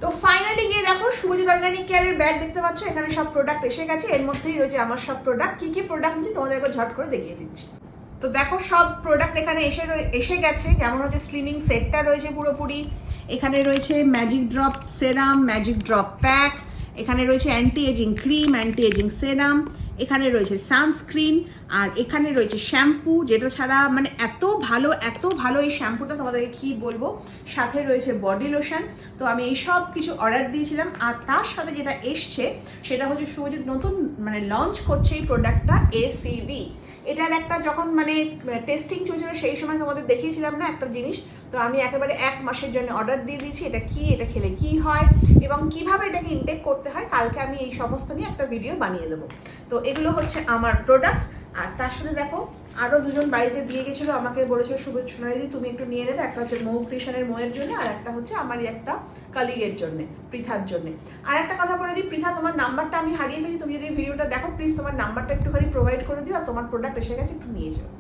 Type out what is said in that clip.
তো ফাইনালি গিয়ে দেখো শুভজিৎ অর্গানিক কেয়ারের ব্যাগ দেখতে পাচ্ছ, এখানে সব প্রোডাক্ট এসে গেছে। এর মধ্যেই রয়েছে আমার সব প্রোডাক্ট। কি কি প্রোডাক্ট নিচ্ছি তোমাদের একবার ঝট করে দেখিয়ে দিচ্ছি। তো দেখো সব প্রোডাক্ট এখানে এসে গেছে। যেমন হচ্ছে স্লিমিং সেটটা রয়েছে পুরোপুরি, এখানে রয়েছে magic drop serum, magic drop pack, এখানে রয়েছে anti ageing cream, anti ageing serum, এখানে রয়েছে সানস্ক্রিন, আর এখানে রয়েছে শ্যাম্পু, যেটা ছাড়া মানে এত ভালো এই শ্যাম্পুটা তোমাদেরকে কি বলবো। সাথে রয়েছে বডি লোশন। তো আমি এই সব কিছু অর্ডার দিয়েছিলাম। আর তার সাথে যেটা এসছে সেটা হচ্ছে শুভজিৎ নতুন মানে লঞ্চ করছে এই প্রোডাক্টটা ACV। এটার একটা যখন মানে টেস্টিং চলছিল সেই সময় তোমাদের দেখিয়েছিলাম না একটা জিনিস। তো আমি একেবারে 1 মাসের জন্য অর্ডার দিয়ে দিয়েছি। এটা কি, এটা খেলে কি হয় এবং কিভাবে এটাকে ইনটেক করতে হয়, কালকে আমি এই সমস্ত নিয়ে একটা ভিডিও বানিয়ে দেবো। তো এগুলো হচ্ছে আমার প্রোডাক্ট। আর তার সাথে দেখো আরও দুজন বাড়িতে দিয়ে গেছিলো, আমাকে বলেছিল সোনালি তুমি একটু নিয়ে নেবে। একটা হচ্ছে মৌ কৃষণের মৌয়ের জন্য, আর একটা হচ্ছে আমারই একটা কালিগের জন্য, পৃথার জন্য। আর একটা কথা বলে দিই, পৃথা তোমার নাম্বারটা আমি হারিয়ে ফেলেছি। তুমি যদি ভিডিওটা দেখো প্লিজ তোমার নাম্বারটা একটুখানি প্রোভাইড করে দিও, আর তোমার প্রোডাক্ট এসে গেছে, একটু নিয়ে যাও।